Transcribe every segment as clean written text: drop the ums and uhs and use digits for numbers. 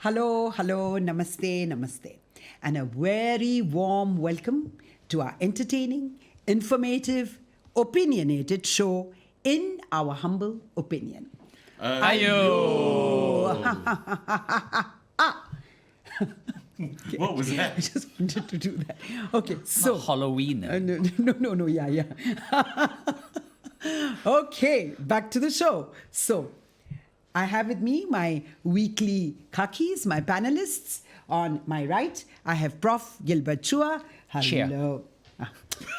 Hello, namaste, namaste. And a very warm welcome to our entertaining, informative, opinionated show, In Our Humble Opinion. Ayo! What was that? I just wanted to do that. Okay, so. Not Halloween. No, yeah. Okay, back to the show. So, I have with me my weekly kakis, my panelists. On my right, I have Prof. Gilbert Cheah. Hello.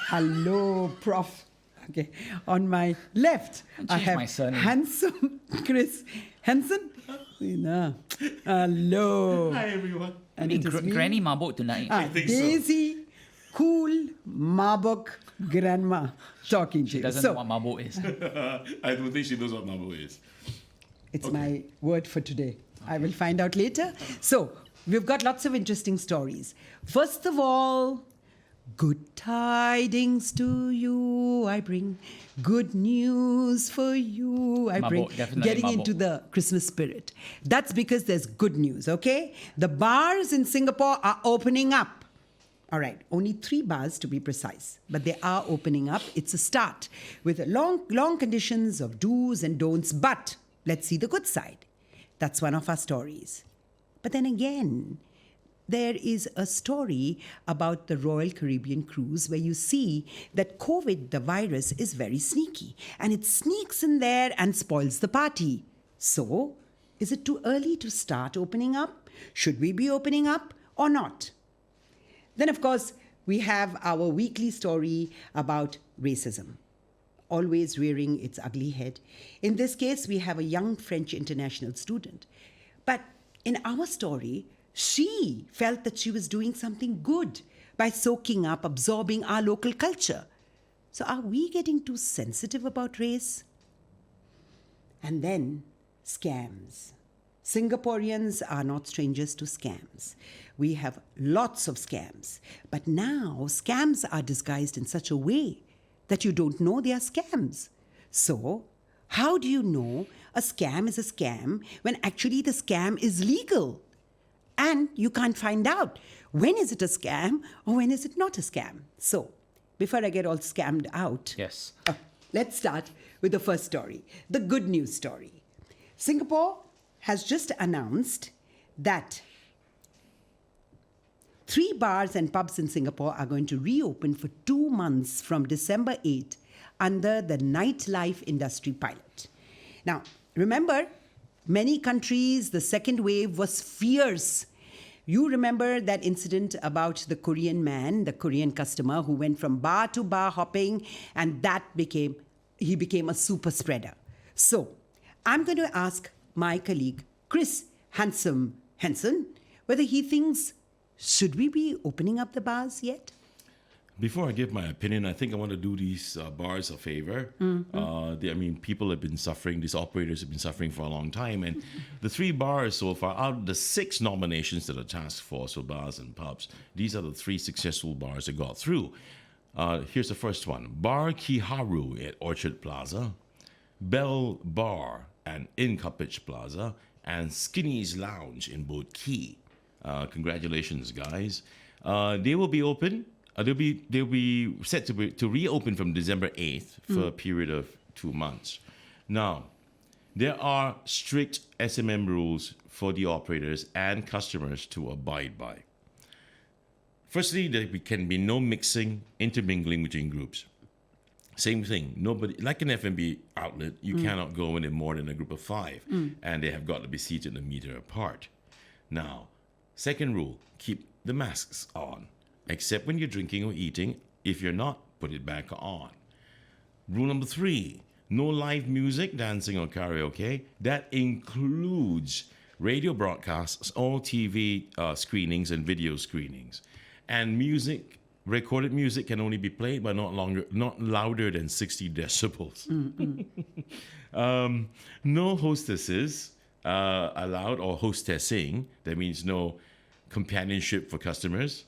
Hello, Prof. Okay. On my left, I have my surname. handsome Chris Henson. Hello. Hi, everyone. And it is me. Granny Mabuk tonight. think so. Daisy, cool, Mabuk grandma talking to She you. doesn't know what Mabuk is. I don't think she knows what Marble is. It's my word for today. I will find out later. So, we've got lots of interesting stories. First of all, good tidings to you I bring. Good news for you I bring. Mabuk, definitely Getting Mabuk. into the Christmas spirit. That's because there's good news, okay? The bars in Singapore are opening up. All right, only 3 bars to be precise, but they are opening up. It's a start with long conditions of do's and don'ts, but let's see the good side. That's one of our stories. But then again, there is a story about the Royal Caribbean cruise where you see that COVID, the virus, is very sneaky and it sneaks in there and spoils the party. So, is it too early to start opening up? Should we be opening up or not? Then, of course, we have our weekly story about racism, always rearing its ugly head. In this case, we have a young French international student. But in our story, she felt that she was doing something good by soaking up, absorbing our local culture. So are we getting too sensitive about race? And then, scams. Singaporeans are not strangers to scams. We have lots of scams. But now, scams are disguised in such a way that you don't know they are scams. So, how do you know a scam is a scam when actually the scam is legal? And you can't find out when is it a scam or when is it not a scam. So, before I get all scammed out, Yes. let's start with the first story, the good news story. Singapore has just announced that 3 bars and pubs in Singapore are going to reopen for 2 months from December 8 under the nightlife industry pilot. Now, remember, many countries, the second wave was fierce. You remember that incident about the Korean man, the Korean customer who went from bar to bar hopping, and he became a super spreader. So, I'm going to ask my colleague, Chris Henson, whether he thinks, should we be opening up the bars yet? Before I give my opinion, I think I want to do these bars a favor. People have been suffering, these operators have been suffering for a long time. And the 3 bars so far, out of the 6 nominations to the task force for bars and pubs, these are the 3 successful bars that got through. Here's the first one. Bar Kiharu at Orchard Plaza, Bell Bar and in Cuppage Plaza, and Skinny's Lounge in Boat Quay. Congratulations, guys. They will be open. They'll be set to reopen from December 8th for a period of 2 months. Now, there are strict SMM rules for the operators and customers to abide by. Firstly, there can be no mixing, intermingling between groups. Same thing. Nobody, like an F&B outlet, you cannot go in more than a group of 5, and they have got to be seated a meter apart. Now, second rule: keep the masks on, except when you're drinking or eating. If you're not, put it back on. Rule number 3: no live music, dancing, or karaoke. That includes radio broadcasts, all TV screenings and video screenings, and music. Recorded music can only be played, but not louder than 60 decibels. No hostesses allowed, or hostessing. That means no companionship for customers.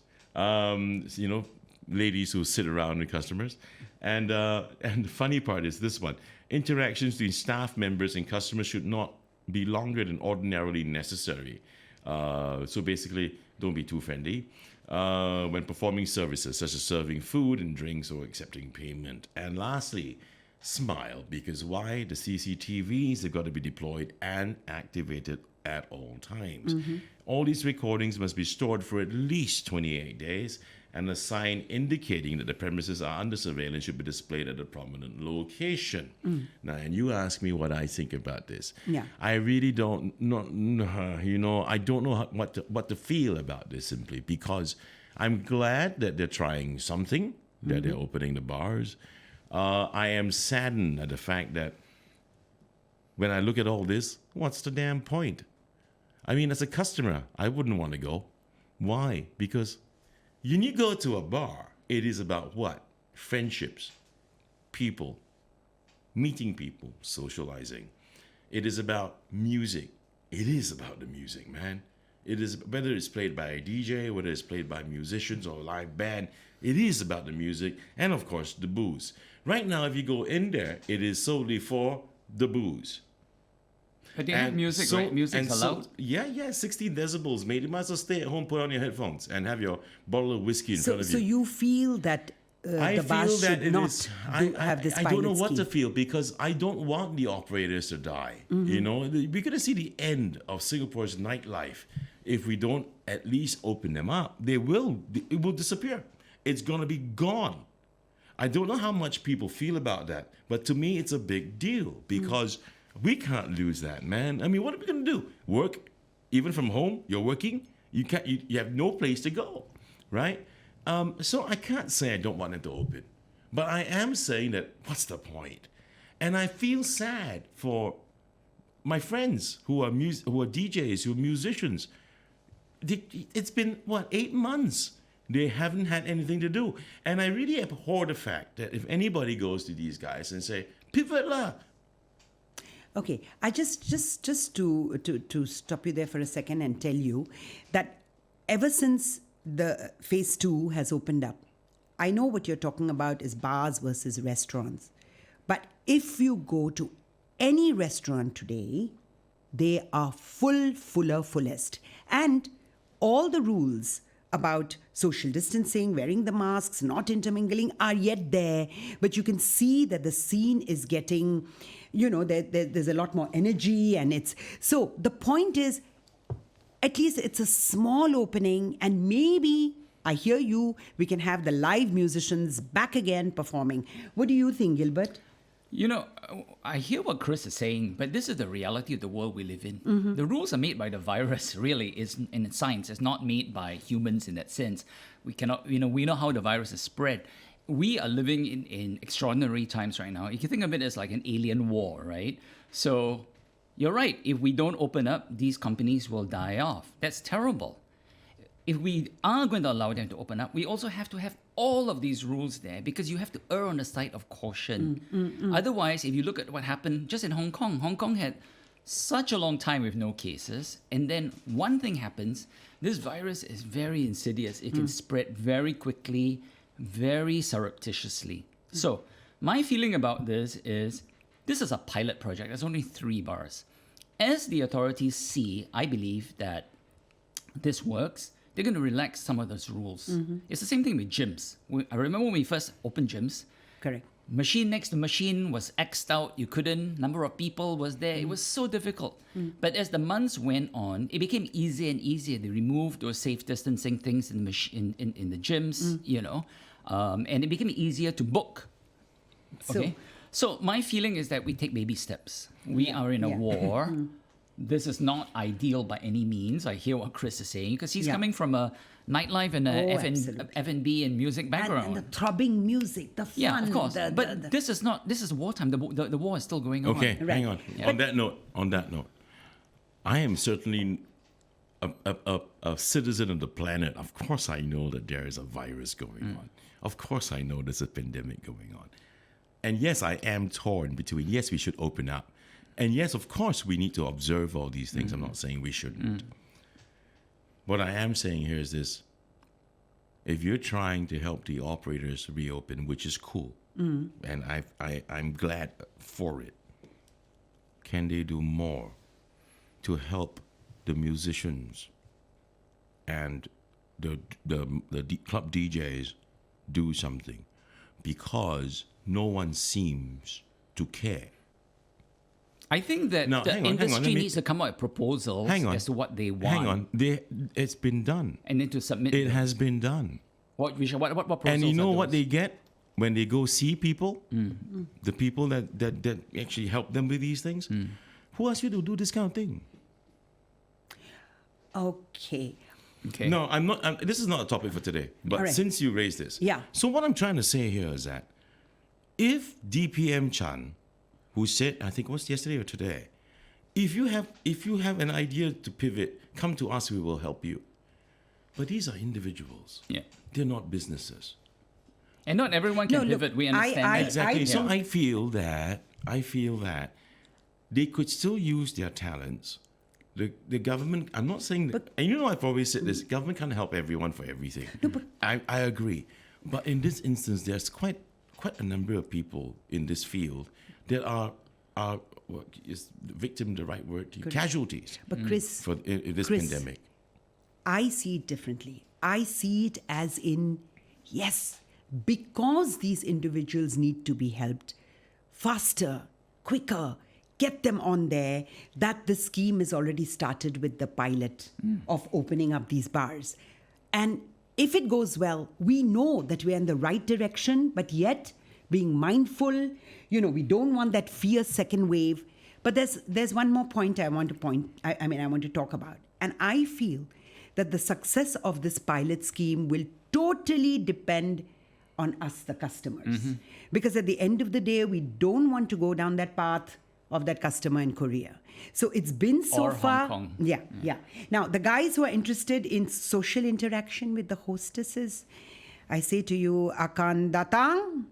Ladies who sit around with customers. And the funny part is this one: interactions between staff members and customers should not be longer than ordinarily necessary. So basically, don't be too friendly. When performing services such as serving food and drinks or accepting payment. And lastly, smile, because why? The CCTVs have got to be deployed and activated at all times. All these recordings must be stored for at least 28 days, and a sign indicating that the premises are under surveillance should be displayed at a prominent location. Now, and you ask me what I think about this. Yeah. I really don't know, I don't know what to feel about this, simply because I'm glad that they're trying something, that they're opening the bars. I am saddened at the fact that when I look at all this, what's the damn point? I mean, as a customer, I wouldn't want to go. Why? Because when you go to a bar, it is about what? Friendships, people, meeting people, socializing. It is about music. It is about the music, man. It is, whether it's played by a DJ, whether it's played by musicians or a live band, it is about the music and, of course, the booze. Right now, if you go in there, it is solely for the booze. But they have music, right? Music's allowed? 16 decibels, mate. You might as well stay at home, put on your headphones, and have your bottle of whiskey in front of you. So you feel that I the feel bars that should it not is. have this I don't know pilot what to scheme. feel, because I don't want the operators to die. You know, we're going to see the end of Singapore's nightlife if we don't at least open them up. It will disappear. It's going to be gone. I don't know how much people feel about that, but to me, it's a big deal, because we can't lose that, man. I mean, what are we going to do? Work, even from home? You're working. You can't. You have no place to go, right? So I can't say I don't want it to open, but I am saying that what's the point? And I feel sad for my friends who are DJs, who are musicians. It's been 8 months. They haven't had anything to do, and I really abhor the fact that if anybody goes to these guys and say, "Pivot lah." Okay, I just to stop you there for a second and tell you that ever since the phase 2 has opened up, I know what you're talking about is bars versus restaurants. But if you go to any restaurant today, they are fullest. And all the rules about social distancing, wearing the masks, not intermingling are yet there. But you can see that the scene is getting, there's a lot more energy, and so the point is, at least it's a small opening, and maybe, I hear you, we can have the live musicians back again performing. What do you think, Gilbert? I hear what Chris is saying, but this is the reality of the world we live in. The rules are made by the virus, really, is in science. It's not made by humans in that sense. We cannot, we know how the virus is spread. We are living in extraordinary times right now. You can think of it as like an alien war, right? So you're right. If we don't open up, these companies will die off. That's terrible. If we are going to allow them to open up, we also have to have all of these rules there, because you have to err on the side of caution. Otherwise, if you look at what happened just in Hong Kong had such a long time with no cases, and then one thing happens. This virus is very insidious. It can spread very quickly, very surreptitiously. So my feeling about this is a pilot project. There's only 3 bars. As the authorities see, I believe that this works, they're going to relax some of those rules. It's the same thing with gyms. I remember when we first opened gyms. Correct. Machine next to machine was X'd out. You couldn't. Number of people was there. It was so difficult. But as the months went on, it became easier and easier. They removed those safe distancing things in the gyms, and it became easier to book. Okay. So my feeling is that we take baby steps. We are in a war. This is not ideal by any means. I hear what Chris is saying, because he's coming from a nightlife and a F&B and music background. And the throbbing music, the fun. Yeah, of course. But this is wartime. The war is still going on. Okay, hang on. Yeah. On that note, I am certainly a citizen of the planet. Of course I know that there is a virus going on. Of course I know there's a pandemic going on. And yes, I am torn between, yes, we should open up. And yes, of course, we need to observe all these things. I'm not saying we shouldn't. What I am saying here is this. If you're trying to help the operators reopen, which is cool, and I'm glad for it, can they do more to help the musicians and the club DJs do something, because no one seems to care. I think that Now, the hang on, industry needs to come up with proposals as to what they want. Hang on. It's been done. And then to submit It them. has been done. What proposals And you know are what those? they get when they go see people? The people that actually help them with these things? Who asked you to do this kind of thing? Okay. Okay. No, I'm not. This is not a topic for today. But All right. since you raised this, Yeah. So what I'm trying to say here is that if DPM Chan, who said, I think it was yesterday or today, if you have an idea to pivot, come to us. We will help you. But these are individuals. Yeah. They're not businesses. And not everyone can No, look, pivot. We understand that. Exactly. So Yeah. I feel that they could still use their talents. The government, I'm not saying that, and you know I've always said this, government can't help everyone for everything. I agree. But in this instance, there's quite a number of people in this field that are what is victim the right word? Casualties But Chris, for in this Chris, pandemic. I see it differently. I see it as in, yes, because these individuals need to be helped faster, quicker, get them on there, that the scheme is already started with the pilot of opening up these bars. And if it goes well, we know that we're in the right direction, but yet being mindful, we don't want that fierce second wave. But there's one more point I want to talk about. And I feel that the success of this pilot scheme will totally depend on us, the customers. Because at the end of the day, we don't want to go down that path of that customer in Korea. So it's been so Or far. Hong Kong. Yeah. Now, the guys who are interested in social interaction with the hostesses, I say to you, akan datang,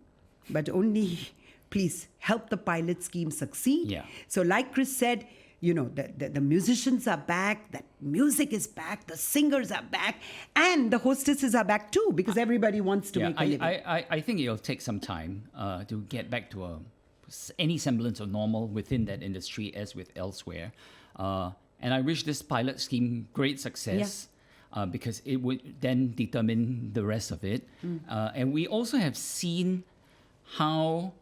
but only please help the pilot scheme succeed. Yeah. So like Chris said, the musicians are back, that music is back, the singers are back, and the hostesses are back too, because everybody wants to make a living. I think it'll take some time to get back to any semblance of normal within that industry as with elsewhere. And I wish this pilot scheme great success. Because it would then determine the rest of it. And we also have seen how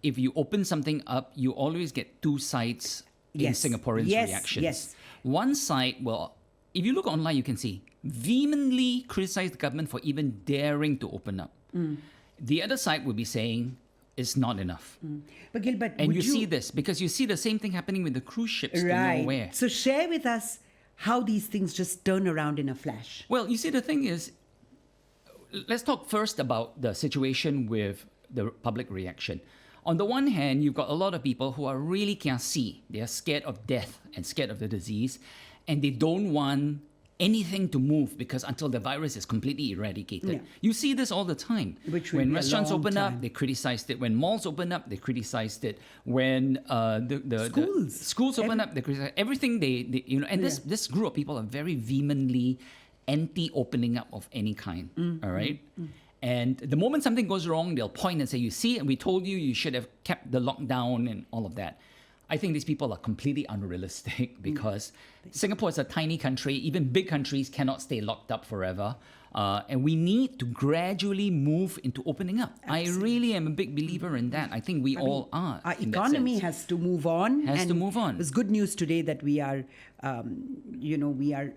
if you open something up, you always get two sides in Yes. Singaporeans' Yes, reactions. yes. One side, well, if you look online, you can see vehemently criticize the government for even daring to open up. The other side would be saying it's not enough. But Gilbert, And would you see this because you see the same thing happening with the cruise ships to nowhere. So share with us how these things just turn around in a flash. Well, you see, the thing is, let's talk first about the situation with the public reaction. On the one hand, you've got a lot of people who are really kiasi. They are scared of death and scared of the disease, and they don't want anything to move because until the virus is completely eradicated. Yeah. You see this all the time. Which will when be a restaurants long open time. up, they criticized it. When malls open up, they criticized it. When the schools open up, they criticize everything. And this group of people are very vehemently anti-opening up of any kind. All right. And the moment something goes wrong, they'll point and say, "You see, and we told you should have kept the lockdown and all of that." I think these people are completely unrealistic because Singapore is a tiny country. Even big countries cannot stay locked up forever. And we need to gradually move into opening up. I really am a big believer in that. I think we all are. Our in that economy sense. has to move on. Has to move on. It's good news today that we are, we are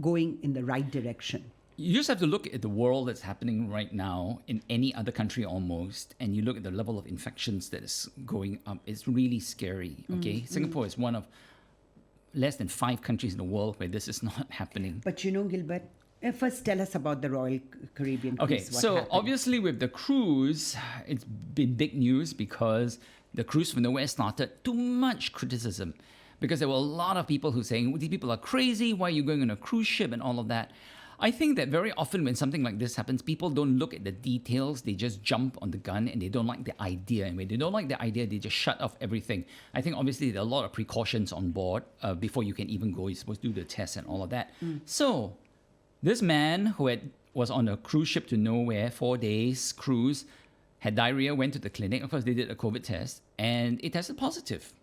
going in the right direction. You just have to look at the world that's happening right now in any other country almost, and you look at the level of infections that is going up. It's really scary, okay? Singapore is one of less than 5 countries in the world where this is not happening. But Gilbert, first tell us about the Royal Caribbean Okay, cruise. What so happened? obviously with the cruise, it's been big news because the cruise from nowhere started too much criticism because there were a lot of people who were saying, these people are crazy, why are you going on a cruise ship and all of that. I think that very often when something like this happens, people don't look at the details. They just jump on the gun and they don't like the idea. And when they don't like the idea, they just shut off everything. I think obviously there are a lot of precautions on board before you can even go. You're supposed to do the test and all of that. So this man who was on a cruise ship to nowhere, 4 days cruise, had diarrhea, went to the clinic. Of course, they did a COVID test and it tested positive.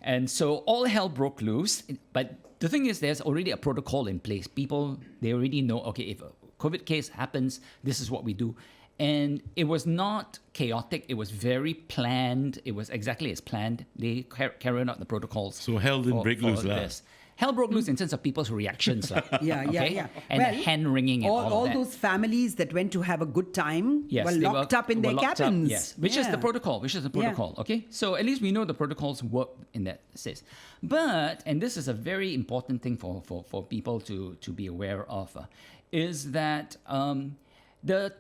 And so all hell broke loose. But the thing is, there's already a protocol in place. People, they already know, okay, if a COVID case happens, this is what we do. And it was not chaotic. It was very planned. It was exactly as planned. They carried out the protocols. So hell didn't break loose, lah. this. Hell broke loose in terms of people's reactions. Yeah. And the hand wringing and all of that. those families that went to have a good time Yes, were they locked up in their cabins. Yes, which is the protocol. Okay, so at least we know the protocols work in that sense. But, and this is a very important thing for people to be aware of, is that the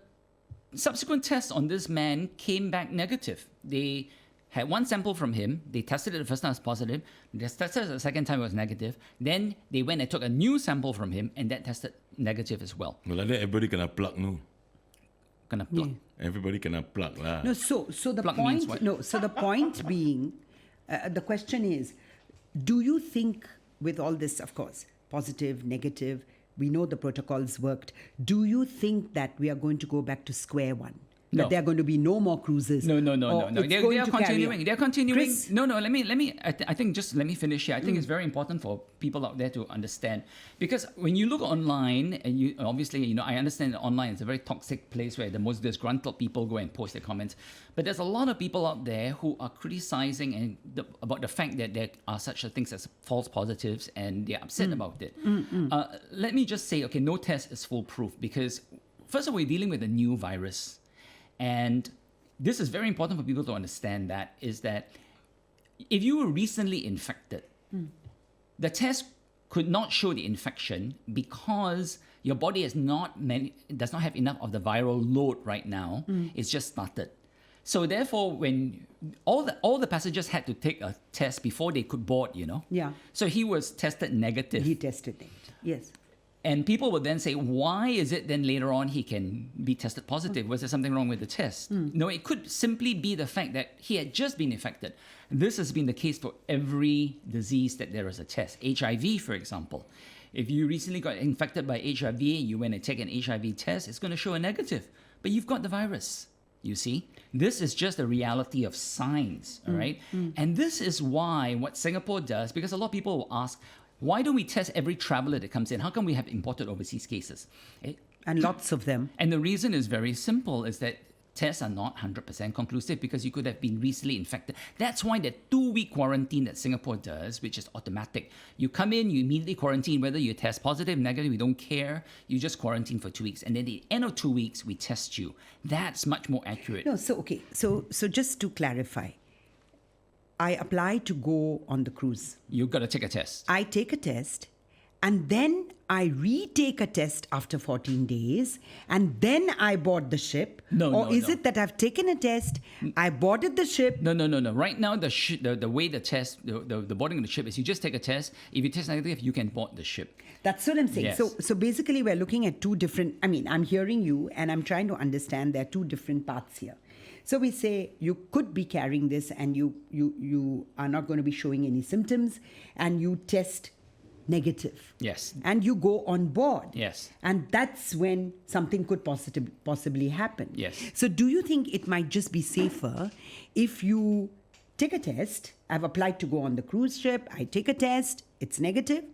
subsequent tests on this man came back negative. They had one sample from him. They tested it the first time as positive. They tested it the second time it was negative. Then they went and took a new sample from him, and that tested negative as well. Well, like that, everybody kena plug, no? Gonna plug. Everybody kena plug, lah. No, so the Plug means point. what? No, so the point being, the question is, do you think with all this, of course, positive, negative, we know the protocols worked. Do you think that we are going to go back to square one? No. That there are going to be no more cruises? No. Or it's They going are to carry continuing. on? They're continuing. Chris? No. Let me. I think just let me finish here. I think it's very important for people out there to understand, because when you look online, and you obviously, I understand that online is a very toxic place where the most disgruntled people go and post their comments. But there's a lot of people out there who are criticizing about the fact that there are such things as false positives, and they're upset about it. Let me just say, okay, no test is foolproof, because first of all, we're dealing with a new virus. And this is very important for people to understand, that is that if you were recently infected, the test could not show the infection because your body does not have enough of the viral load right now. It's just started. So therefore, when all the passengers had to take a test before they could board, Yeah. So he was tested negative. He tested it. Yes. And people would then say, why is it then later on he can be tested positive? Was there something wrong with the test? No, it could simply be the fact that he had just been infected. This has been the case for every disease that there is a test. HIV, for example. If you recently got infected by HIV, you went and take an HIV test, it's going to show a negative. But you've got the virus, you see. This is just the reality of science, all right? And this is why what Singapore does, because a lot of people will ask, why don't we test every traveler that comes in? How come we have imported overseas cases? And lots of them. And the reason is very simple, is that tests are not 100% conclusive because you could have been recently infected. That's why the 2-week quarantine that Singapore does, which is automatic. You come in, you immediately quarantine, whether you test positive, negative, we don't care. You just quarantine for 2 weeks. And then at the end of 2 weeks, we test you. That's much more accurate. No, so okay. So just to clarify, I apply to go on the cruise. You've got to take a test. I take a test, and then I retake a test after 14 days, and then I board the ship. Or is it that I've taken a test, I boarded the ship? No. Right now, the way the test, the boarding of the ship is you just take a test. If you test negative, you can board the ship. That's what I'm saying. Yes. So basically, we're looking at two different. I'm hearing you, and I'm trying to understand there are two different paths here. So we say you could be carrying this, and you are not going to be showing any symptoms, and you test negative. Yes. And you go on board. Yes. And that's when something could possibly happen. Yes. So do you think it might just be safer if you take a test? I've applied to go on the cruise ship. I take a test. It's negative.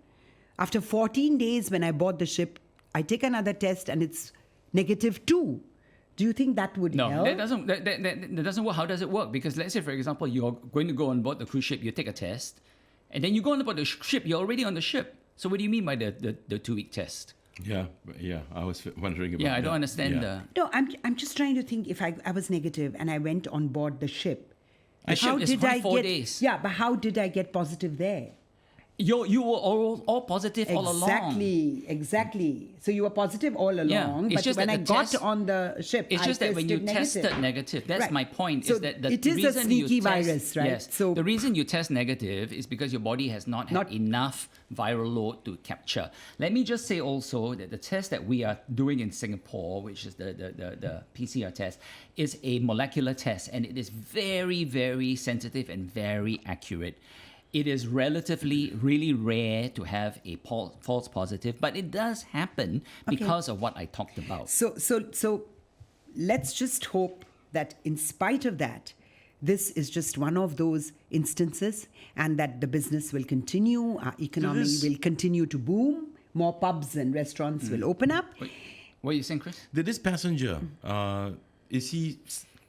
After 14 days when I board the ship, I take another test and it's negative too. Do you think that would help? No, that doesn't work. How does it work? Because let's say, for example, you're going to go on board the cruise ship, you take a test, and then you go on board the ship, you're already on the ship. So what do you mean by the 2-week test? Yeah, I was wondering about that. Yeah, I don't understand No, I'm just trying to think if I was negative and I went on board the ship. The ship is 4 days. Yeah, but how did I get positive there? You were all positive all along. Exactly. So you were positive all along, it's but just when that I the got test- on the ship, It's I just that when you tested tested negative, that's Right. my point. So is that the it is a reason sneaky you test, virus, right? Yes. So- the reason you test negative is because your body has not had Not- enough viral load to capture. Let me just say also that the test that we are doing in Singapore, which is the PCR test, is a molecular test, and it is very, very sensitive and very accurate. It is relatively really rare to have a false positive, but it does happen because of what I talked about. So let's just hope that in spite of that, this is just one of those instances and that the business will continue, our economy will continue to boom, more pubs and restaurants will open up. Wait, what are you saying, Chris? Did this passenger, is he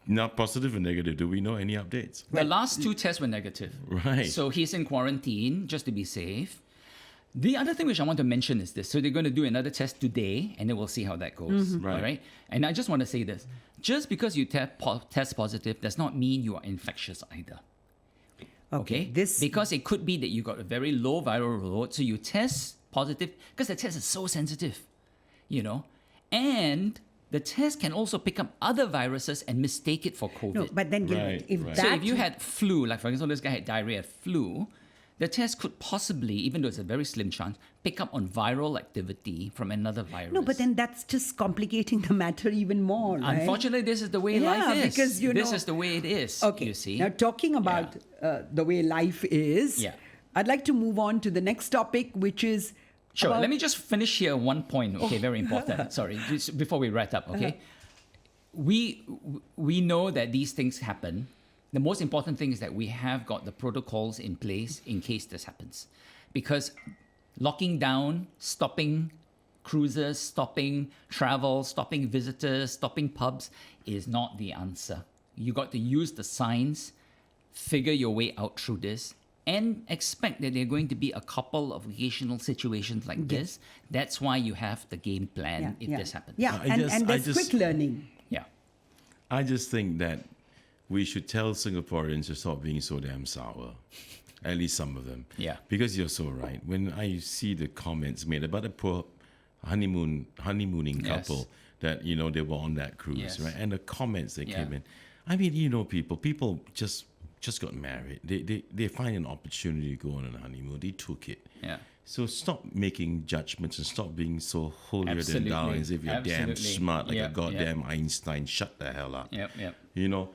now positive or negative? Do we know any updates? The last 2 tests were negative. Right. So he's in quarantine just to be safe. The other thing which I want to mention is this. So they're going to do another test today, and then we'll see how that goes. Right. All right. And I just want to say this. Just because you test positive does not mean you are infectious either. Okay? Because it could be that you got a very low viral load, so you test positive, because the test is so sensitive, and the test can also pick up other viruses and mistake it for COVID. No, but then So if you had flu, like for example, this guy had diarrhea, flu, the test could possibly, even though it's a very slim chance, pick up on viral activity from another virus. No, but then that's just complicating the matter even more, right? Unfortunately, this is the way life is. Because, this is the way it is, okay. you see. Now, talking about the way life is, I'd like to move on to the next topic, which is... Sure, let me just finish here one point, okay, very important. Sorry, just before we wrap up, okay? We know that these things happen. The most important thing is that we have got the protocols in place in case this happens. Because locking down, stopping cruises, stopping travel, stopping visitors, stopping pubs is not the answer. You got to use the science, figure your way out through this, and expect that there are going to be a couple of occasional situations like this. That's why you have the game plan if this happens. Yeah, and there's quick learning. Yeah. I just think that we should tell Singaporeans to stop being so damn sour. At least some of them. Yeah. Because you're so right. When I see the comments made about a poor honeymooning couple that, they were on that cruise, right? And the comments that came in. I mean, people just got married. They find an opportunity to go on a honeymoon. They took it. Yeah. So stop making judgments and stop being so holier than thou as if you're damn smart like a goddamn Einstein. Shut the hell up. Yep.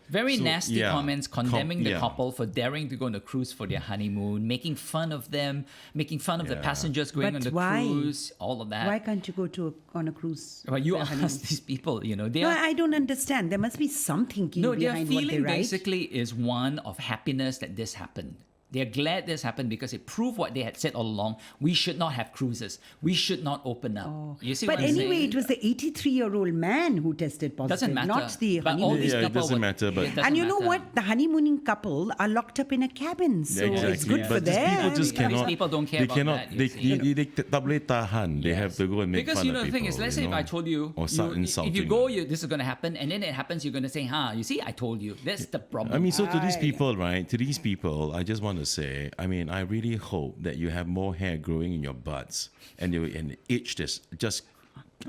Very nasty comments condemning the couple for daring to go on a cruise for their honeymoon, making fun of them, making fun of the passengers going on the cruise, all of that. Why can't you go on a cruise? Well, you ask these people, No, I don't understand. There must be some thinking behind what they write. No, their feeling basically is one of happiness that this happened. They're glad this happened because it proved what they had said all along. We should not have cruises. We should not open up. You see but what I'm anyway, saying? it was the 83-year-old man who tested positive, Doesn't matter. not the But all honeymoon. these it couple doesn't matter. But it doesn't And you know matter. what? The honeymooning couple are locked up in a cabin, so it's good for But these them. people just These cannot. people don't care they about cannot. that, you they see. they tak boleh tahan. They have to go and make Because fun you know of the people. thing is, let's say if I told you, or start insulting if you go, them. this is going to happen, and then it happens, you're going to say, you see, I told you. That's the problem. I mean, so to these people, right? To these people, I just want to say, I really hope that you have more hair growing in your butts and the itch that's just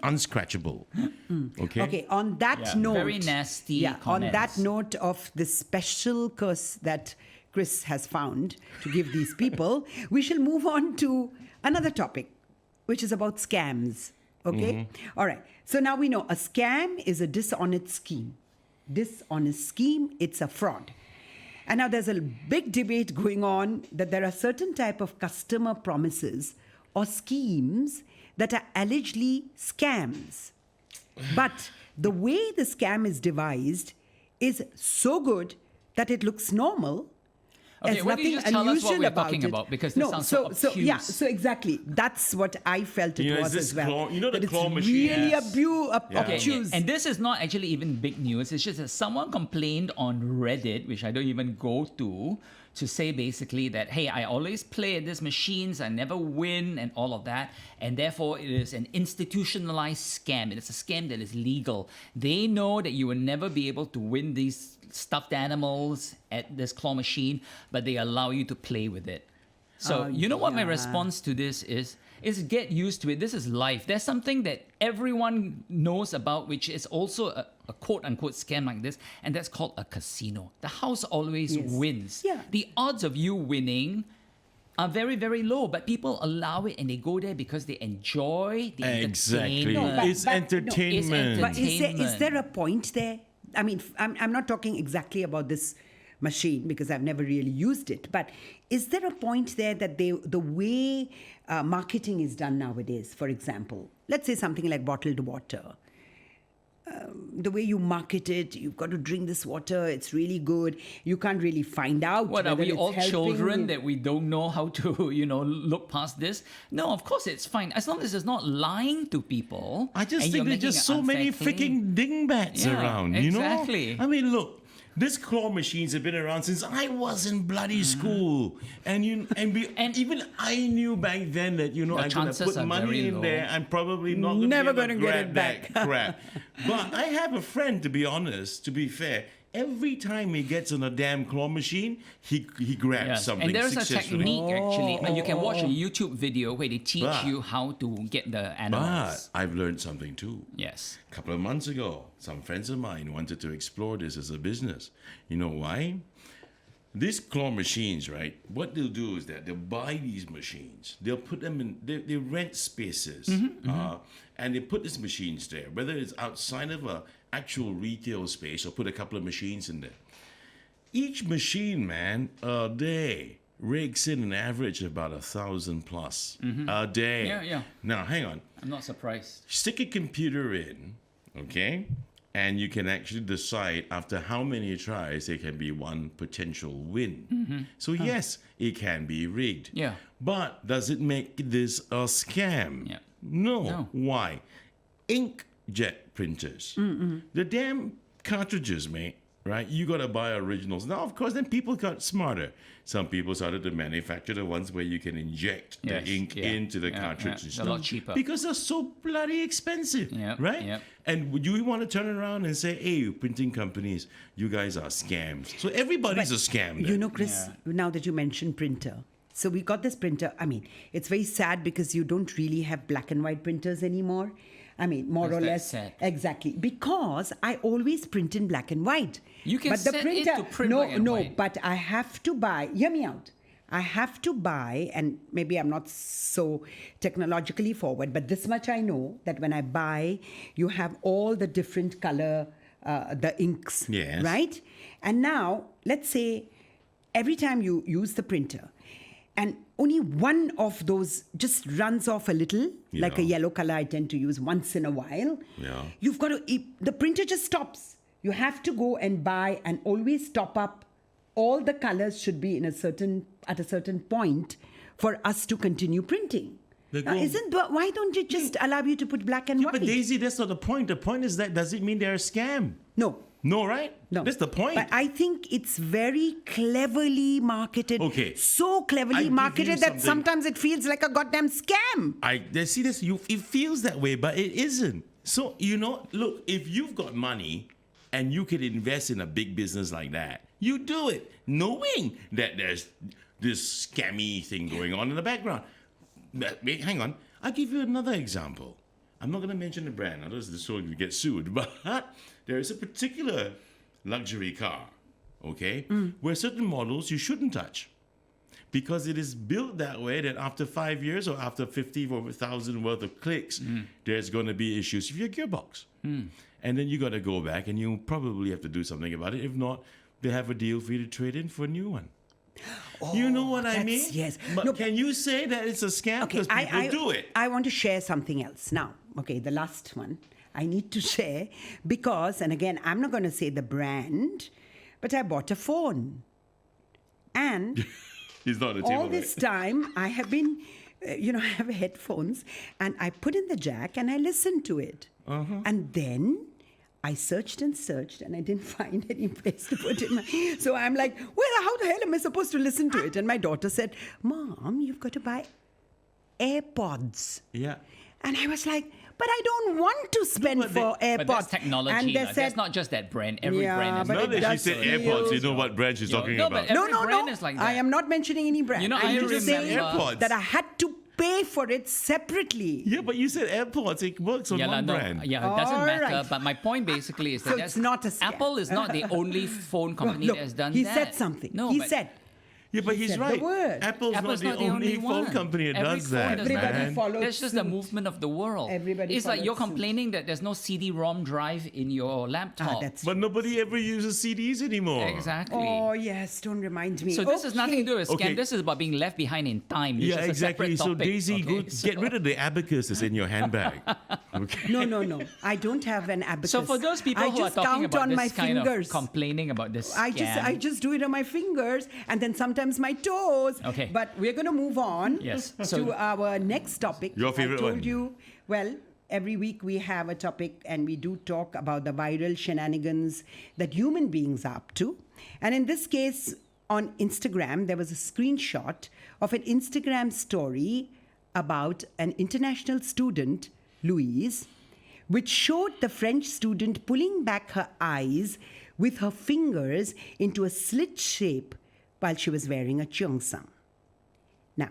unscratchable. Okay. Okay, on that note, Very nasty on comments. that note of the special curse that Chris has found to give these people, we shall move on to another topic, which is about scams. Okay? All right. So now we know a scam is a dishonest scheme. Dishonest scheme, it's a fraud. And now there's a big debate going on that there are certain type of customer promises or schemes that are allegedly scams. But the way the scam is devised is so good that it looks normal. Okay, There's why don't you nothing just tell us what unusual we're about talking it. about? Because this sounds so obtuse. So exactly. That's what I felt it It's was this as well. claw, the that claw it's machine. really Okay, obtuse. and this is not actually even big news. It's just that someone complained on Reddit, which I don't even go to say basically that, hey, I always play at these machines, I never win, and all of that. And therefore, it is an institutionalized scam. It is a scam that is legal. They know that you will never be able to win these stuffed animals at this claw machine, but they allow you to play with it. So you know what my response to this is get used to it. This is life. There's something that everyone knows about, which is also a quote-unquote scam like this, and that's called a casino. The house always wins. Yeah. The odds of you winning are very, very low, but people allow it and they go there because they enjoy the Exactly. entertainment. It's entertainment. But is entertainment. there a point there? I mean, I'm not talking exactly about this machine because I've never really used it. But is there a point there that the way marketing is done nowadays, for example, let's say something like bottled water, the way you market it, you've got to drink this water, it's really good. You can't really find out. What, are whether we it's all helping children you. that we don't know how to, look past this? No, of course it's fine. As long as it's not lying to people. I just and think you're there's making just an so many unfair claim. freaking dingbats Yeah, around, exactly. I mean, look, these claw machines have been around since I was in bloody school, and even I knew back then that I'm going to chances put are money very in low. there. I'm probably not gonna Never be able gonna to get grab it that back. crap. But I have a friend, to be honest, to be fair. Every time he gets on a damn claw machine, he grabs Yes. something And there's a successfully. technique actually. You can watch a YouTube video where they teach But- you how to get the But animals. I've learned something too. Yes. A couple of months ago, some friends of mine wanted to explore this as a business. You know why? These claw machines, right? What they'll do is that they'll buy these machines. They'll put them in, they rent spaces. And they put these machines there, whether it's outside of a actual retail space or put a couple of machines in there. Each machine, man, a day rakes in an average of about 1,000 plus a day. Yeah. Now, hang on. I'm not surprised. Stick a computer in, okay? And you can actually decide after how many tries there can be one potential win. So yes, it can be rigged. Yeah. But does it make this a scam? Yeah. No. Why? Inkjet printers. The damn cartridges, mate. Right? You got to buy originals. Now, of course, then people got smarter. Some people started to manufacture the ones where you can inject Yes, the ink yeah, into the yeah, cartridge. yeah. and It's a lot stuff cheaper. Because they're so bloody expensive. Yep, Right? yep. And would you want to turn around and say, hey, printing companies, you guys are scams. So everybody's a scam. You then. know, Chris, now that you mentioned printer. So we got this printer. I mean, it's very sad because you don't really have black and white printers anymore. I mean, more Why is or that less. sad? Exactly. Because I always print in black and white. You can but the set it printer, to print no, black and no, white. but I have to buy, hear me out. I have to buy, and maybe I'm not so technologically forward, but this much I know that when I buy, you have all the different color, the inks, Yes. right? And now, let's say every time you use the printer, and only one of those just runs off a little, like a Yeah. yellow color I tend to use once in a while. Yeah. You've got to, the printer just stops. You have to go and buy and always top up. All the colors should be at a certain point for us to continue printing. They Now, go- why don't you just allow you to put black and white? But Daisy, that's not the point. The point is that does it mean they're a scam? No. No, right? No. That's the point. But I think it's very cleverly marketed. Okay. So I cleverly give marketed you that something. sometimes it feels like a goddamn scam. See this. It feels that way, but it isn't. So look, if you've got money and you could invest in a big business like that, you do it, knowing that there's this scammy thing going on in the background. But wait, hang on. I'll give you another example. I'm not going to mention the brand, otherwise so you get sued. But there is a particular luxury car, okay, where certain models you shouldn't touch. Because it is built that way that after 5 years or after 50,000 worth of clicks, there's going to be issues with your gearbox. And then you got to go back and you probably have to do something about it. If not, they have a deal for you to trade in for a new one. You know what I that's- mean? yes. But No, can you say that it's a scam? Because people do it. I want to share something else now. Okay, the last one I need to share because, and again, I'm not going to say the brand, but I bought a phone. And He's not a table, all this time, I have been, I have headphones, and I put in the jack and I listened to it. And then I searched and searched, and I didn't find any place to put it. So I'm like, well, how the hell am I supposed to listen to it? And my daughter said, Mom, you've got to buy AirPods. Yeah. And I was like, but I don't want to spend but for AirPods. But that's technology. And they That's said, not just that brand. Every Yeah, brand is but Now it that she does said feel- AirPods, you know what brand she's talking no, but about. no, every no, brand no. is like I that. am not mentioning any brand. You know, I'm I just saying remember- AirPods. that I had to pay for it separately. Yeah, but you said AirPods. It works on one brand. Yeah, it doesn't All matter. right. But my point basically is that So that's- it's not a scam. Apple is not the only phone company Look, that has done he that. said something. No, he but said, Yeah, but he's said the right. word. Apple's not the only phone one. company that Every does phone that, does Everybody man. follows That's just the suit. movement of the world. Everybody it's like you're follows suit. complaining that there's no CD-ROM drive in your laptop. That's But nobody ever uses CDs anymore. Exactly. Oh, yes, don't remind me. So this has nothing to do with scam. Okay. This is about being left behind in time. Which Yeah, is a exactly. separate So topic, Daisy, okay? get rid of the abacus that's in your handbag. Okay. No. I don't have an abacus. So for those people I who are just talking count about on this my kind fingers. of complaining about this I scam, just do it on my fingers and then sometimes my toes. Okay. But we're going to move on Yes. to So- our next topic. Your favorite I told one. you, well, every week we have a topic and we do talk about the viral shenanigans that human beings are up to. And in this case, on Instagram, there was a screenshot of an Instagram story about an international student, Louise, which showed the French student pulling back her eyes with her fingers into a slit shape while she was wearing a cheongsam. Now,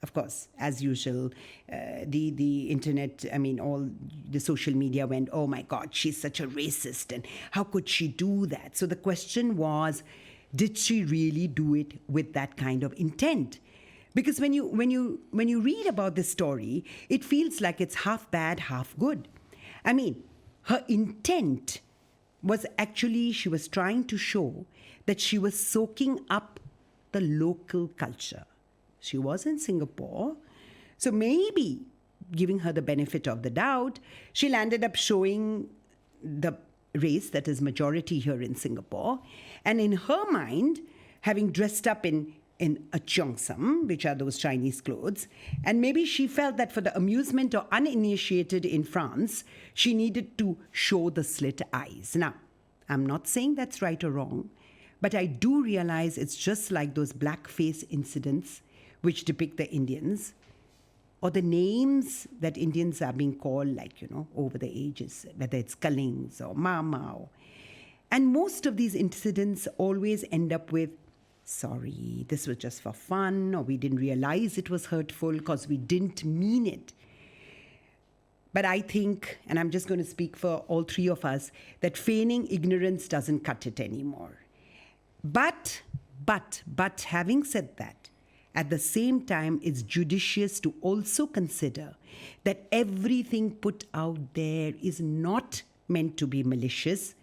of course, as usual, the internet, all the social media went, oh my God, she's such a racist, and how could she do that? So the question was, did she really do it with that kind of intent? Because when you read about this story, it feels like it's half bad, half good. I mean, her intent was actually she was trying to show that she was soaking up the local culture. She was in Singapore, so maybe giving her the benefit of the doubt, she landed up showing the race that is majority here in Singapore. And in her mind, having dressed up in a cheongsam, which are those Chinese clothes, and maybe she felt that for the amusement or uninitiated in France, she needed to show the slit eyes. Now, I'm not saying that's right or wrong, but I do realize it's just like those blackface incidents which depict the Indians, or the names that Indians are being called, over the ages, whether it's Kalings or Mama. And most of these incidents always end up with, sorry, this was just for fun, or we didn't realize it was hurtful because we didn't mean it. But I think, and I'm just going to speak for all three of us, that feigning ignorance doesn't cut it anymore. But having said that, at the same time, it's judicious to also consider that everything put out there is not meant to be malicious,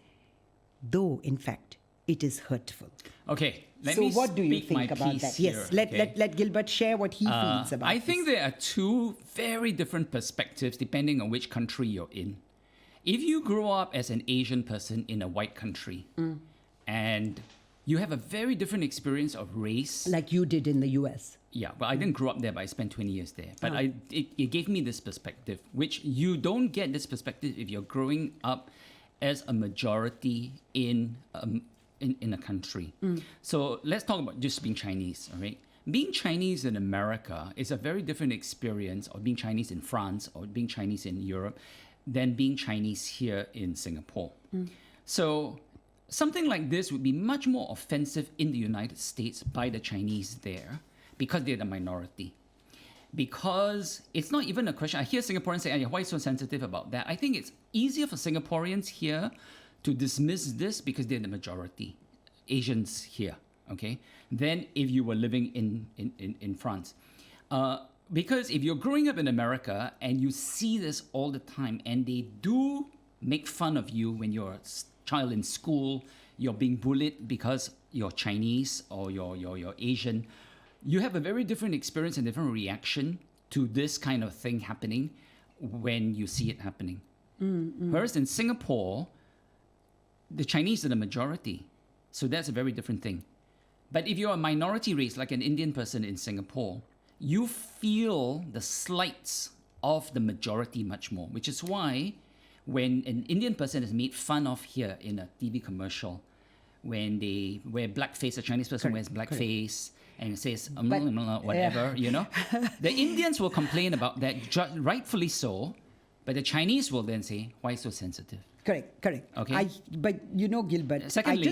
though, in fact, it is hurtful. Okay, So what do you think about that? Yes, let Gilbert share what he feels about I think there are two very different perspectives depending on which country you're in. If you grow up as an Asian person in a white country and you have a very different experience of race. like you did in the US. Yeah, but I didn't grow up there, but I spent 20 years there. But it gave me this perspective, which you don't get this perspective if you're growing up as a majority in a country. So let's talk about just being Chinese, all right? Being Chinese in America is a very different experience, or being Chinese in France, or being Chinese in Europe, than being Chinese here in Singapore. So something like this would be much more offensive in the United States by the Chinese there, because they're the minority. Because it's not even a question. I hear Singaporeans say, why are you so sensitive about that? I think it's easier for Singaporeans here to dismiss this because they're the majority, Asians here, okay, than if you were living in France. Because if you're growing up in America and you see this all the time, and they do make fun of you when you're a child in school, you're being bullied because you're Chinese or you're Asian, you have a very different experience and different reaction to this kind of thing happening when you see it happening. Whereas in Singapore, the Chinese are the majority. So that's a very different thing. But if you're a minority race, like an Indian person in Singapore, you feel the slights of the majority much more, which is why when an Indian person is made fun of here in a TV commercial, when they wear blackface, a Chinese person wears blackface and says whatever, the Indians will complain about that, rightfully so, but the Chinese will then say, why so sensitive? Correct. Okay. But Gilbert, Secondly,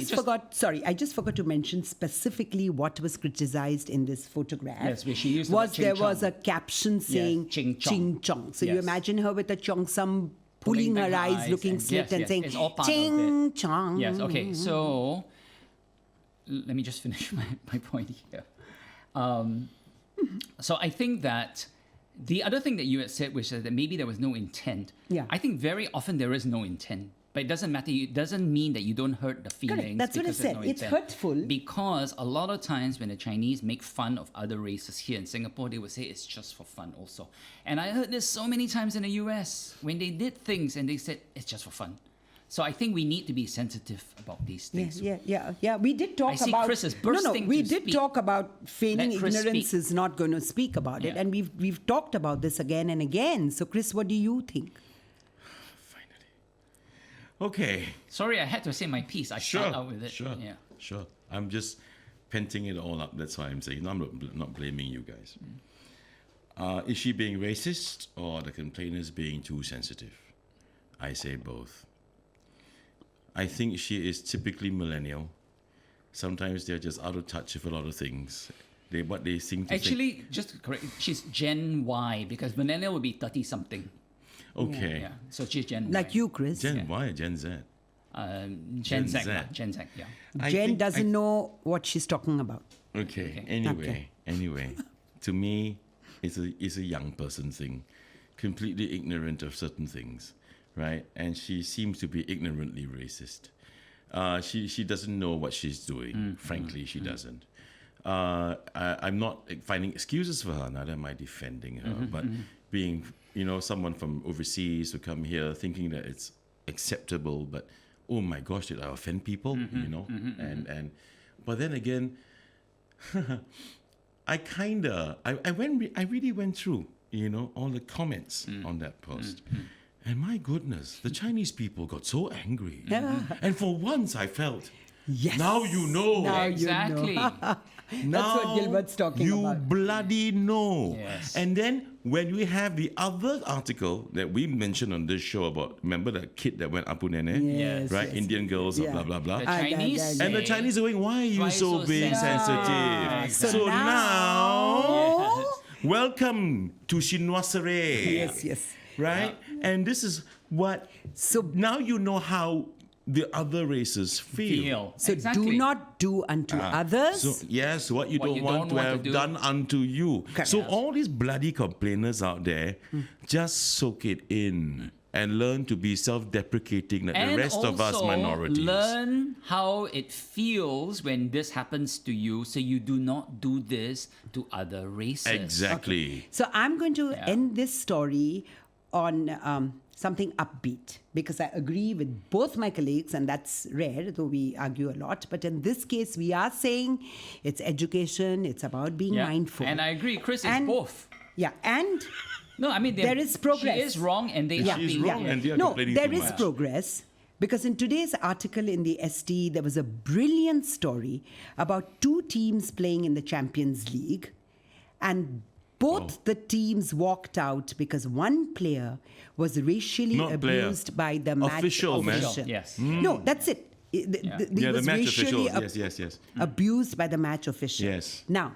I just forgot to mention specifically what was criticized in this photograph. Yes, where she used there was a caption saying Ching Ching Chong. Chong. So you Yes. imagine her with a cheongsam, pulling back her her eyes, eyes looking and- slit, yes, and yes, saying it's all part of Ching Chong. Yes, okay. So let me just finish my point here. So I think that the other thing that you had said, which is that maybe there was no intent. Yeah. I think very often there is no intent. But it doesn't matter. It doesn't mean that you don't hurt the feelings. That's what I because there's said. no It's intent. hurtful. Because a lot of times when the Chinese make fun of other races here in Singapore, they would say it's just for fun also. And I heard this so many times in the US when they did things and they said it's just for fun. So I think we need to be sensitive about these things. Yeah. We did talk I see about. Chris is no, bursting we to did speak. talk about feigning Let Chris ignorance speak. is not going to speak about it, Yeah. and we've talked about this again and again. So, Chris, what do you think? Okay. Sorry, I had to say my piece. I start out with it. Yeah. Sure. I'm just penting it all up. That's why I'm saying. I'm not blaming you guys. Is she being racist or the complainers being too sensitive? I say both. I think she is typically millennial. Sometimes they're just out of touch with a lot of things. What they seem to think. Actually, just to correct, she's Gen Y because millennial would be 30 something. Okay. Yeah. So she's Gen Y. Like you, Chris. Gen Y or Gen Z? Gen Z. Z. Gen Z, yeah. Jen doesn't know what she's talking about. Okay. Okay. Anyway, to me, it's a young person thing, completely ignorant of certain things, right? And she seems to be ignorantly racist. She doesn't know what she's doing. Frankly, she doesn't. I'm not finding excuses for her. Neither am I defending her. But being, someone from overseas to come here thinking that it's acceptable, but oh my gosh, did I offend people? And but then again, I really went through, all the comments on that post. And my goodness, the Chinese people got so angry. And for once I felt, Yes. now you know. Now Exactly. you know. That's what Gilbert's talking you about. bloody know. Yes. And then when we have the other article that we mentioned on this show about, remember that kid that went Apu Nene? Yes, Right? yes. Indian girls, Yeah. blah, blah, blah. The Chinese yeah. And the say- Chinese are going, why are you Why so so being sensitive? sensitive? Exactly. So now, Oh. welcome to Chinoiserie. Yes. Right? And this is what, So now you know how the other races feel. So exactly. do not do unto others. So yes, what you don't want to have do. done unto you. Correct. So all these bloody complainers out there, just soak it in and learn to be self-deprecating like And the rest of us also minorities. learn how it feels when this happens to you, so you do not do this to other races. Exactly. So I'm going to Yeah. end this story on something upbeat because I agree with both my colleagues, and that's rare, though we argue a lot. But in this case, we are saying it's education, it's about being Yeah. mindful. And I agree, Chris is And- both. Yeah, and No, I mean there is progress. She is wrong, and they Yeah. are She's being wrong, and they are no, complaining there too is much. progress. Because in today's article in the ST, there was a brilliant story about two teams playing in the Champions League. And both the teams walked out because one player was racially Not player. abused by the match Official, man. official. Yes. No, that's it. He Yeah, the was match racially officials. Yes. abused by the match official. Yes. Now,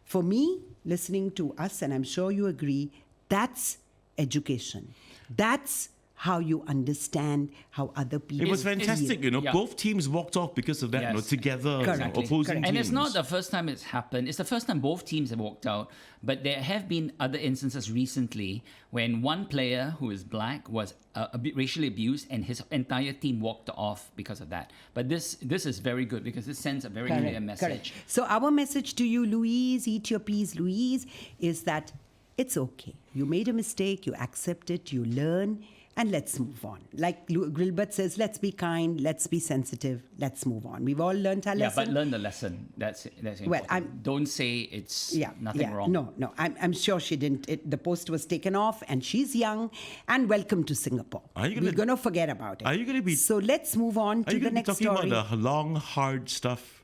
for me, listening to us, and I'm sure you agree, that's education. That's how you understand how other people It was fantastic, Yeah. Both teams walked off because of that, Yes. together, Correct. opposing Correct. And teams. it's not the first time it's happened. It's the first time both teams have walked out. But there have been other instances recently when one player who is black was a bit racially abused, and his entire team walked off because of that. But this is very good because this sends a very clear message. So our message to you, Louise, eat your peas, Louise, is that it's okay. You made a mistake, you accept it, you learn, and let's move on. Like Gilbert says, let's be kind, let's be sensitive, let's move on. We've all learned our Yeah, lesson. but learn the lesson. That's important. Well, Don't say it's nothing wrong. No, I'm sure she didn't. The post was taken off, and she's young. And welcome to Singapore. We're going to forget about it. Are you gonna be- So let's move on Are to you the going to be next talking story. about the long, hard stuff?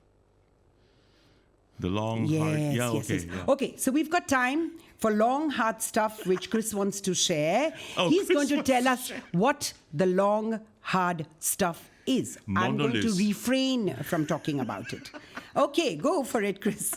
The long, hard... Yeah, yes. yeah. Okay, so we've got time for long, hard stuff, which Chris wants to share. Oh, He's Chris going to wants tell to us share. what the long, hard stuff is. I'm going to Monolith. refrain from talking about it. Okay, go for it, Chris.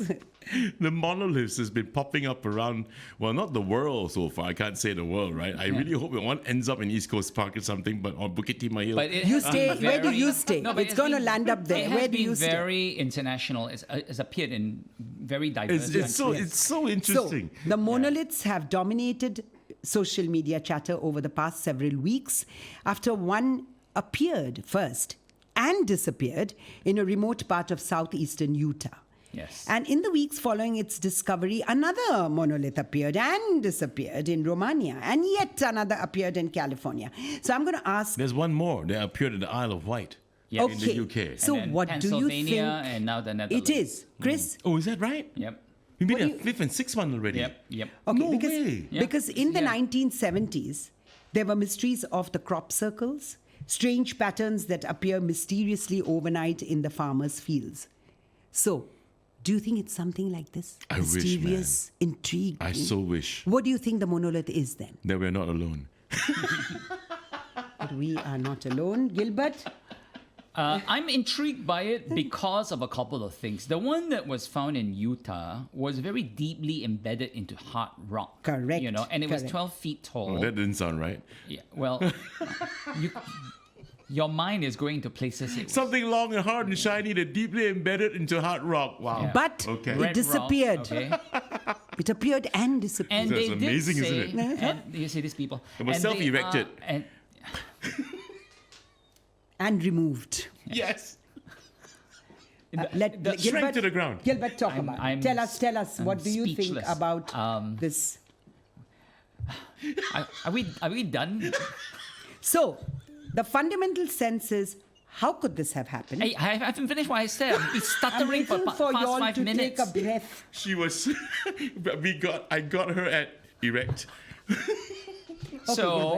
the monoliths has been popping up around, well, not the world so far. I can't say the world, right? I really hope one ends up in East Coast Park or something, but on Bukit Timah Hill. But it You has stay. been Where do very- you stay? No, but It's going to been- land up there. It Where has do been you stay? very international. It's appeared in very diverse it's so countries. it's so interesting. So, the monoliths have dominated social media chatter over the past several weeks after one appeared first and disappeared in a remote part of southeastern Utah. Yes. And in the weeks following its discovery, another monolith appeared and disappeared in Romania, and yet another appeared in California. So I'm going to ask. There's one more that appeared in the Isle of Wight Yeah. in the UK. So And then what do you think? Pennsylvania and now the Netherlands. It is, Chris. Oh, is that right? Yep. We made What a do you- fifth and sixth one already. Yep. Okay, No because, way. Yeah. because in the Yeah. 1970s, there were mysteries of the crop circles, strange patterns that appear mysteriously overnight in the farmers' fields. So, do you think it's something like this? I wish, Mysterious, intriguing. I so wish What do you think the monolith is then? that we're not alone. But we are not alone. Gilbert? I'm intrigued by it because of a couple of things. The one that was found in Utah was very deeply embedded into hard rock. Correct, You know, and it was correct. 12 feet tall. Oh, that didn't sound right. Yeah, well, you, your mind is going to places. Something long and hard and shiny that deeply embedded into hard rock. Wow. Yeah. But Okay. it Red rock, disappeared. okay? It appeared and disappeared. And That's they amazing, did isn't say, it? and you see these people. It was and they self-erected. are- and and removed. Yes. Let Shrank to the ground. Gilbert, talk about I'm it. Tell us, I'm what do you think speechless. about this? are we done? So, the fundamental sense is, how could this have happened? I haven't finished what I said. I've been I'm stuttering waiting for past y'all 5 to minutes. take a breath. She was. I got her at erect. So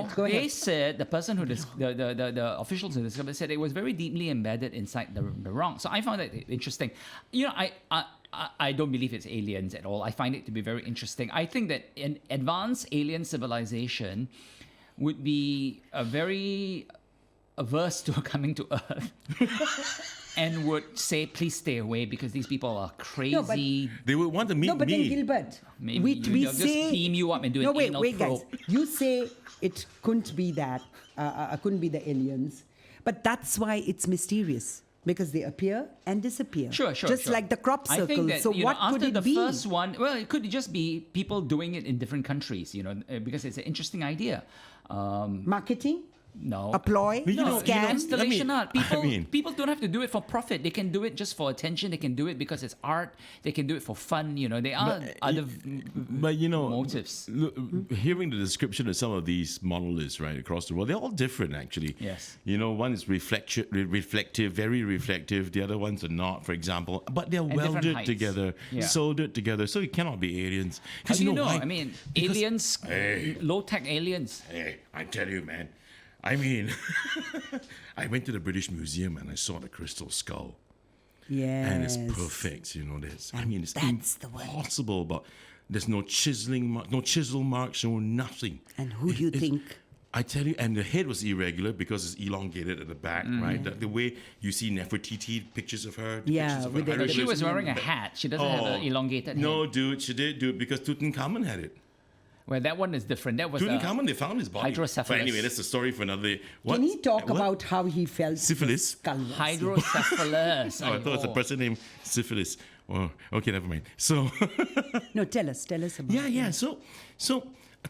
Gilbert, go they ahead. said the person who the officials who discovered said it was very deeply embedded inside the rock. So I found that interesting. You know, I don't believe it's aliens at all. I find it to be very interesting. I think that an advanced alien civilization would be a very averse to coming to Earth. And would say, please stay away because these people are crazy. They would want to meet No, but then me. Gilbert, Maybe we they'll just say beam you up and do no, an wait, anal wait, probe. guys. You say it couldn't be that, couldn't be the aliens, but that's why it's mysterious because they appear and disappear. Sure. Just like the crop I circle. think that, So you know, what after could it the be? first one, well, it could just be people doing it in different countries, you know, because it's an interesting idea. Marketing, No. a ploy, You know, a scam. Installation art. People, I mean- people don't have to do it for profit. They can do it just for attention. They can do it because it's art. They can do it for fun. You know, there are other But you know, motives. Hearing the description of some of these monoliths right across the world, they're all different actually. Yes. You know, one is reflective, very reflective. The other ones are not, for example. But they're different welded heights. together, Yeah. soldered together, so it cannot be aliens. Because And you know, why? I mean, Because- aliens, Hey. low-tech aliens. Hey, I tell you, man. I mean, I went to the British Museum and I saw the crystal skull. Yes. And it's perfect, you know. It's that's the word. impossible, but there's no chiseling, no chisel marks, no nothing. And who do you think? I tell you, and the head was irregular because it's elongated at the back, right? The way you see Nefertiti pictures of her, Yeah, pictures of her with the- But she hieroglyphs. was wearing a hat. She doesn't have an elongated No, head. dude, she did do it because Tutankhamun had it. Well, that one is different. That was Tutankhamun, they found his body. hydrocephalus. But anyway, that's the story for another day. Can he talk What? about how he felt? Syphilis? the skull was? hydrocephalus. Oh, I thought it was a person named Syphilis. Oh, okay, never mind. So, No, tell us about yeah. So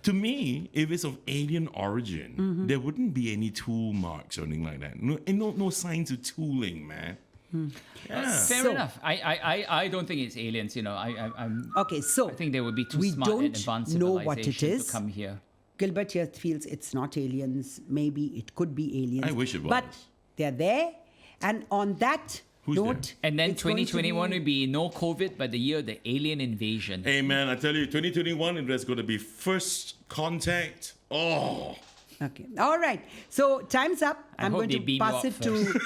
to me, if it's of alien origin, there wouldn't be any tool marks or anything like that. No signs of tooling, man. Yeah. Fair So- enough. I don't think it's aliens. You know, I'm. Okay, so I think they would be too we smart and don't advanced know what it civilization is. to come here. Gilbert here feels it's not aliens. Maybe it could be aliens. I wish it was. But they're there. And on that Who's note, there? And then it's going to 2021 be- would be no COVID, but the year of the alien invasion. Hey, man, I tell you, 2021, there's going to be first contact. Oh. Okay. All right. So time's up. I I'm hope going they to beam you pass up it to.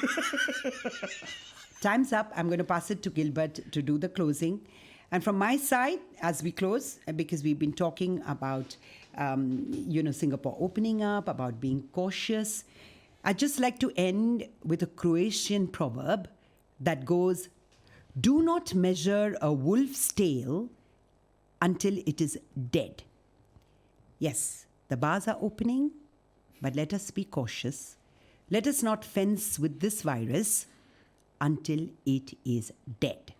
Time's up. I'm going to pass it to Gilbert to do the closing. And from my side, as we close, because we've been talking about, Singapore opening up, about being cautious, I'd just like to end with a Croatian proverb that goes, Do not measure a wolf's tail until it is dead. Yes, the bars are opening, but let us be cautious. Let us not fence with this virus until it is dead.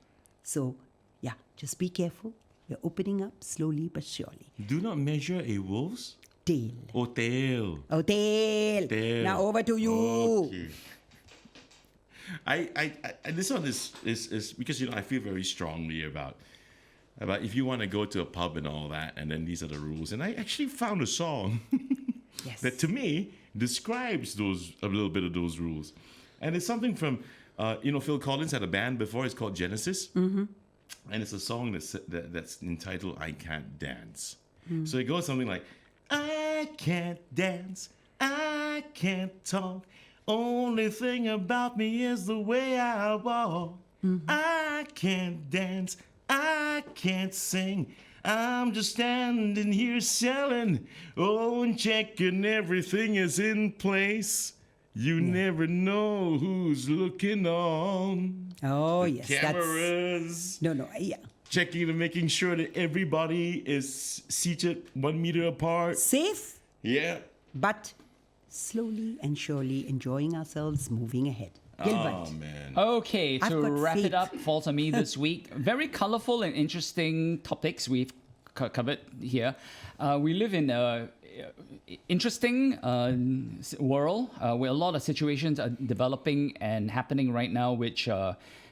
So, yeah, just be careful. We're opening up slowly but surely. Do not measure a wolf's Tail. or tail. Oh, tail. Tail. Now over to you. Okay. I this one is because I feel very strongly about if you want to go to a pub and all that, and then these are the rules. And I actually found a song Yes. that to me describes a little bit of those rules. And it's something from Phil Collins had a band before. It's called Genesis. Mm-hmm. And it's a song that's entitled I Can't Dance. So it goes something like, I can't dance, I can't talk, only thing about me is the way I walk. I can't dance, I can't sing, I'm just standing here selling, and checking everything is in place. You never know who's looking on. Oh, yes. Cameras. Yeah. Checking and making sure that everybody is seated 1 meter apart. Safe, Yeah. but slowly and surely enjoying ourselves, moving ahead. Gilbert. Oh, man. Okay, I've to got wrap faith. it up, falls on me this week. Very colorful and interesting topics we've covered here. We live in a interesting world where a lot of situations are developing and happening right now, which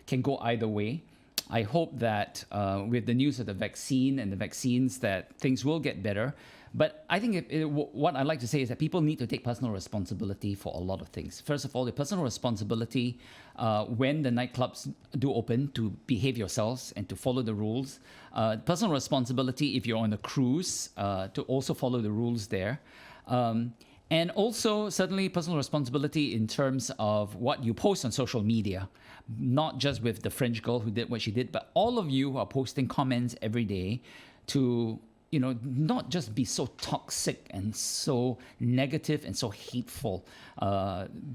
can go either way. I hope that with the news of the vaccine and the vaccines that things will get better. But I think what I like to say is that people need to take personal responsibility for a lot of things. First of all, the personal responsibility when the nightclubs do open to behave yourselves and to follow the rules. Personal responsibility if you're on a cruise to also follow the rules there. And also, certainly, personal responsibility in terms of what you post on social media, not just with the French girl who did what she did, but all of you who are posting comments every day to, not just be so toxic and so negative and so hateful.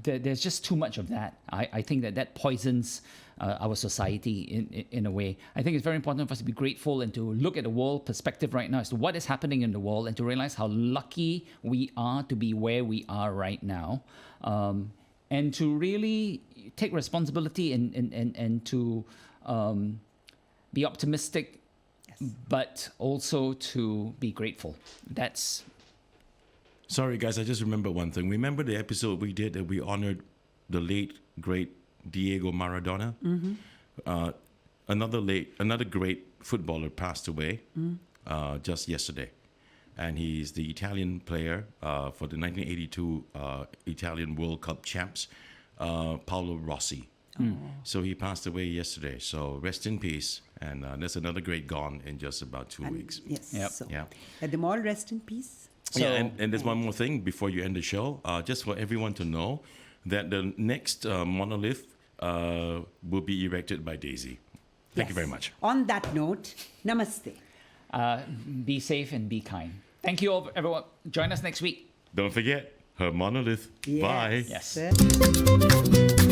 There's just too much of that. I think that poisons our society in a way. I think it's very important for us to be grateful and to look at the world perspective right now as to what is happening in the world and to realize how lucky we are to be where we are right now. And to really take responsibility and to be optimistic, but also to be grateful. That's... Sorry, guys, I just remembered one thing. Remember the episode we did that we honored the late, great Diego Maradona? Mm-hmm. Another great footballer passed away just yesterday. And he's the Italian player for the 1982 Italian World Cup champs, Paolo Rossi. So he passed away yesterday. So rest in peace. And there's another great gone in just about 2 weeks. Yes. Yep. So, Yeah. let them all rest in peace. Yeah, and there's one more thing before you end the show. Just for everyone to know that the next monolith will be erected by Daisy. Thank you very much. On that note, namaste. Be safe and be kind. Thank you all, everyone. Join us next week. Don't forget, her monolith. Bye. Yes. Yes.